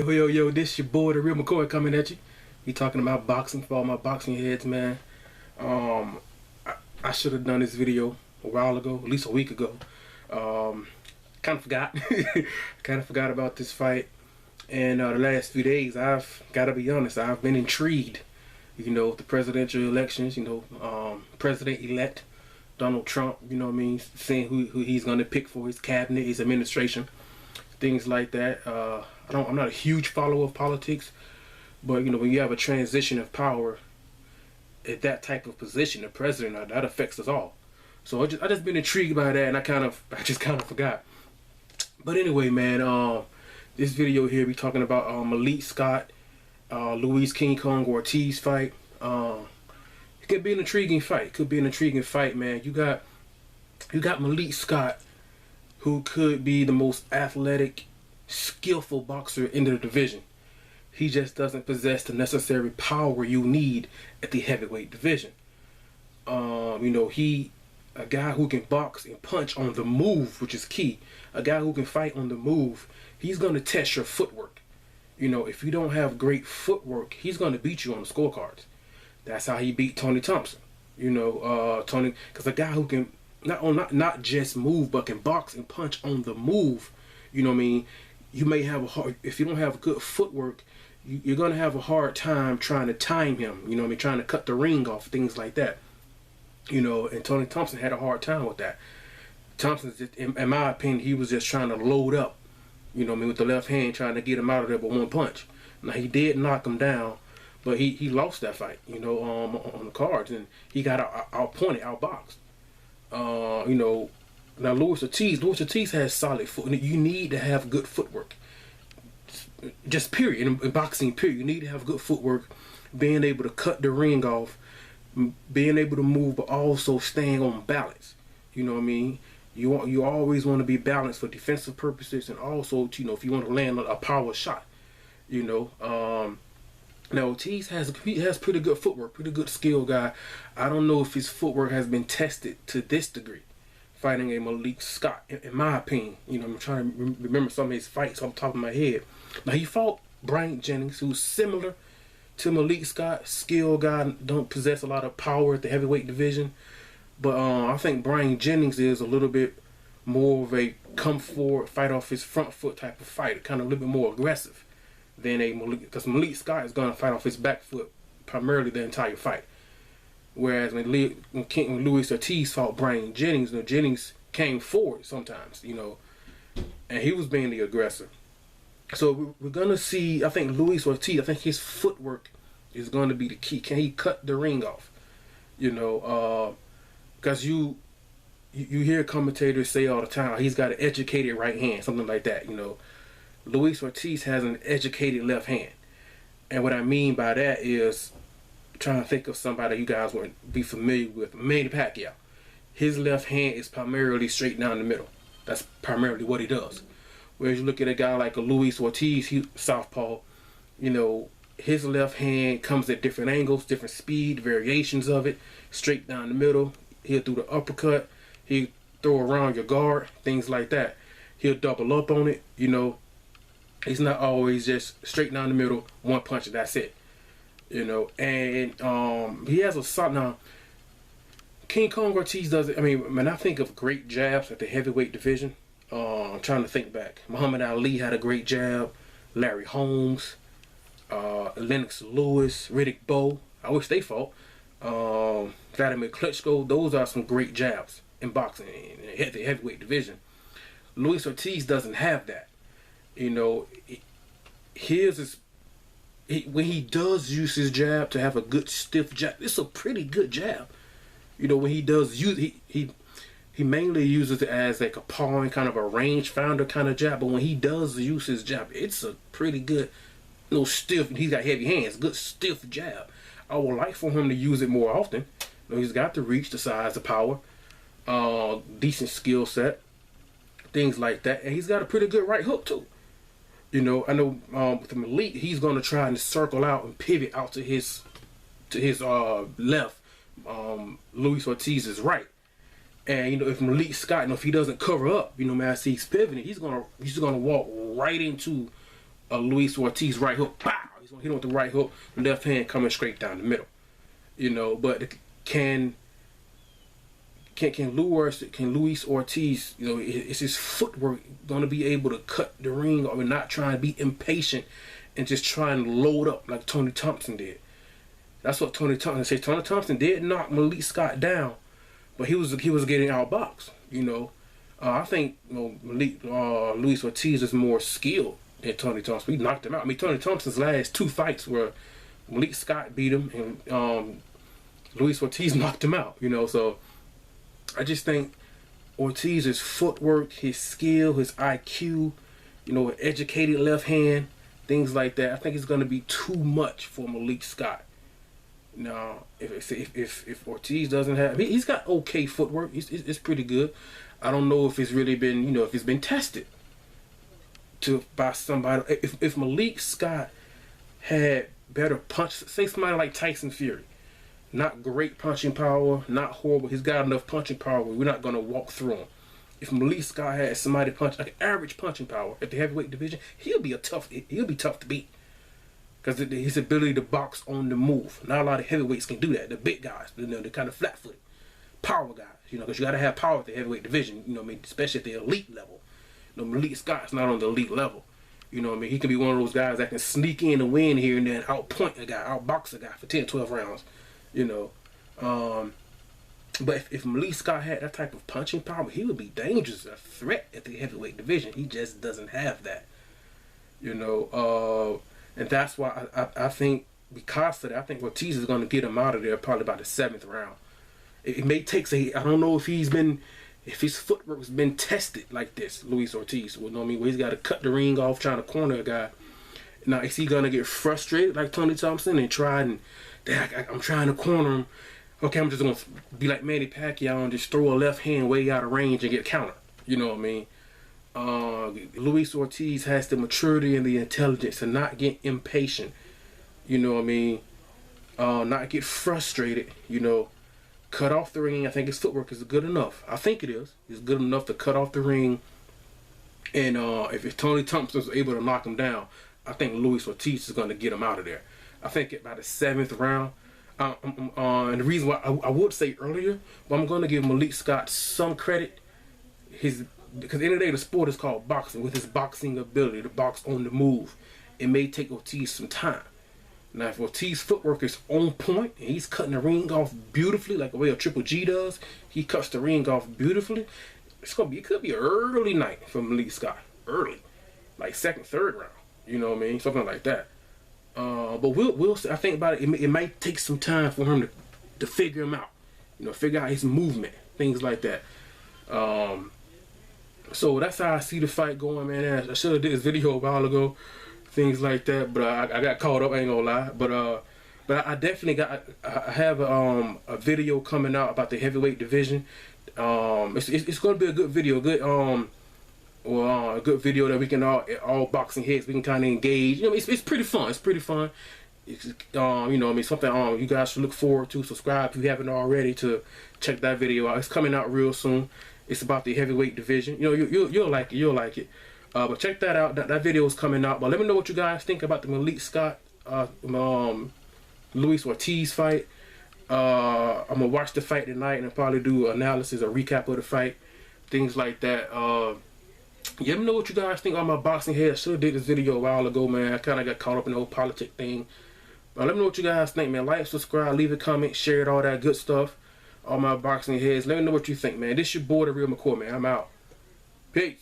Yo, this your boy, the real McCoy, coming at you. We talking about boxing for all my boxing heads, man. I should have done this video a while ago, at least a week ago. Kind of forgot. Kind of forgot about this fight. And the last few days, I've got to be honest, I've been intrigued. You know, the presidential elections, President-elect Donald Trump, you know what I mean, seeing who he's going to pick for his cabinet, his administration, things like that. I'm not a huge follower of politics, but you know, when you have a transition of power at that type of position, the president, that affects us all. So I just been intrigued by that, and I just kind of forgot. But anyway, man, this video here we talking about Malik Scott, Luis King Kong Ortiz fight. It could be an intriguing fight. Could be an intriguing fight, man. You got Malik Scott, who could be the most athletic, skillful boxer in the division. He just doesn't possess the necessary power you need at the heavyweight division. A guy who can box and punch on the move, which is key. A guy who can fight on the move, he's going to test your footwork. You know, if you don't have great footwork, he's going to beat you on the scorecards. That's how he beat Tony Thompson. You know, Tony, because a guy who can not just move, but can box and punch on the move. You know what I mean? You may have if you don't have good footwork, you're going to have a hard time trying to time him. You know what I mean? Trying to cut the ring off, things like that. You know, and Tony Thompson had a hard time with that. Thompson, in my opinion, he was just trying to load up, you know what I mean, with the left hand, trying to get him out of there with one punch. Now, he did knock him down, but he lost that fight, you know, on the cards, and he got outpointed, outboxed. You know, now Luis Ortiz has solid foot. You need to have good footwork. Just period, in boxing, period. You need to have good footwork, being able to cut the ring off, being able to move, but also staying on balance. You know what I mean? You always want to be balanced for defensive purposes, and also, you know, if you want to land a power shot. You know, now Ortiz has pretty good footwork, pretty good skill guy. I don't know if his footwork has been tested to this degree, fighting a Malik Scott, in my opinion. You know, I'm trying to remember some of his fights off the top of my head. Now, he fought Brian Jennings, who's similar to Malik Scott, skill guy, don't possess a lot of power at the heavyweight division. But I think Brian Jennings is a little bit more of a come forward, fight off his front foot type of fighter, kind of a little bit more aggressive than a Malik, because Malik Scott is going to fight off his back foot primarily the entire fight. Whereas when Luis Ortiz fought Brian Jennings, you know, Jennings came forward sometimes, you know, and he was being the aggressor. So we're going to see, I think Luis Ortiz, I think his footwork is going to be the key. Can he cut the ring off? You know, because you hear commentators say all the time, he's got an educated right hand, something like that. You know, Luis Ortiz has an educated left hand. And what I mean by that is, trying to think of somebody you guys would be familiar with, Manny Pacquiao. His left hand is primarily straight down the middle. That's primarily what he does. Whereas you look at a guy like a Luis Ortiz, he southpaw, you know, his left hand comes at different angles, different speed, variations of it, straight down the middle. He'll do the uppercut, he'll throw around your guard, things like that. He'll double up on it, you know. He's not always just straight down the middle, one punch and that's it. You know, and he has a solid. Now, King Kong Ortiz does it. I mean, when I think of great jabs at the heavyweight division, I'm trying to think back. Muhammad Ali had a great jab. Larry Holmes, Lennox Lewis, Riddick Bowe. I wish they fought. Vladimir Klitschko. Those are some great jabs in boxing in the heavyweight division. Luis Ortiz doesn't have that. You know, his is. When he does use his jab to have a good stiff jab, it's a pretty good jab. You know, when he does use he mainly uses it as like a pawing, kind of a range finder kind of jab. But when he does use his jab, it's a pretty good, you know, stiff. He's got heavy hands, good stiff jab. I would like for him to use it more often. You know, he's got the reach, the size, the power, decent skill set, things like that, and he's got a pretty good right hook too. You know, I know with Malik, he's going to try and circle out and pivot out to his left. Luis Ortiz is right. And you know, if Malik Scott, you know, if he doesn't cover up, you know, man, as he's pivoting, he's gonna walk right into Luis Ortiz right hook. Pow! He's gonna hit him with the right hook, left hand coming straight down the middle. You know, but can Luis Ortiz, you know, is his footwork gonna be able to cut the ring, or not trying to be impatient and just trying to load up like Tony Thompson did? That's what Tony Thompson said. Tony Thompson did knock Malik Scott down, but he was getting outboxed. You know, I think, you know, Luis Ortiz is more skilled than Tony Thompson. He knocked him out. I mean, Tony Thompson's last 2 fights were Malik Scott beat him and Luis Ortiz knocked him out. You know, so I just think Ortiz's footwork, his skill, his IQ, you know, educated left hand, things like that, I think it's going to be too much for Malik Scott. Now, if Ortiz doesn't have, I mean, he's got okay footwork. It's pretty good. I don't know if it's really been, you know, if it's been tested by somebody. If Malik Scott had better punch, say somebody like Tyson Fury, not great punching power, not horrible. He's got enough punching power where we're not gonna walk through him. If Malik Scott had somebody punch like average punching power at the heavyweight division, he'll be tough to beat. Because his ability to box on the move. Not a lot of heavyweights can do that. The big guys, you know, the kind of flat-footed power guys. You know, because you got to have power at the heavyweight division. You know what I mean? Especially at the elite level. You know, Malik Scott's not on the elite level. You know what I mean? He can be one of those guys that can sneak in and win here and then, outpoint a guy, outbox a guy for 10, 12 rounds. You know. But if Malik Scott had that type of punching power, he would be dangerous, a threat at the heavyweight division. He just doesn't have that. You know, and that's why I think, because of that, I think Ortiz is going to get him out of there probably by the 7th round. It may take, I don't know if his footwork has been tested like this, Luis Ortiz. You know what I mean? Where he's got to cut the ring off trying to corner a guy. Now, is he going to get frustrated like Tony Thompson and I'm trying to corner him. Okay, I'm just going to be like Manny Pacquiao and just throw a left hand way out of range and get countered. You know what I mean? Luis Ortiz has the maturity and the intelligence to not get impatient, you know what I mean, not get frustrated, you know, cut off the ring. I think his footwork is good enough. I think it is. It's good enough to cut off the ring. And if Tony Thompson is able to knock him down, I think Luis Ortiz is going to get him out of there. I think by the 7th round. And the reason why I would say earlier, but I'm going to give Malik Scott some credit. Because at the end of the day, the sport is called boxing. With his boxing ability to box on the move, it may take Ortiz some time. Now, if Ortiz's footwork is on point and he's cutting the ring off beautifully, like the way a Triple G does, he cuts the ring off beautifully. It could be an early night for Malik Scott, early, like 2nd, 3rd round. You know what I mean, something like that. But we'll see. I think about it. It might take some time for him to figure him out. You know, figure out his movement, things like that. So that's how I see the fight going, man. I should have did this video a while ago, things like that, but I got caught up, I ain't gonna lie. But I definitely I have a video coming out about the heavyweight division. It's gonna be a good video, a good video that we can all boxing heads, we can kind of engage. You know, it's pretty fun. It's pretty fun. It's, you know, I mean, something you guys should look forward to. Subscribe if you haven't already to check that video out. It's coming out real soon. It's about the heavyweight division. You know, you'll like it. You'll like it. But check that out. That video is coming out. But let me know what you guys think about the Malik Scott, Luis Ortiz fight. I'm gonna watch the fight tonight and I'll probably do analysis or recap of the fight, things like that. Yeah, let me know what you guys think on my boxing head. I should have did this video a while ago, man. I kind of got caught up in the whole politic thing. But let me know what you guys think, man. Like, subscribe, leave a comment, share it, all that good stuff. All my boxing heads. Let me know what you think, man. This your boy, The Real McCoy, man. I'm out. Peace.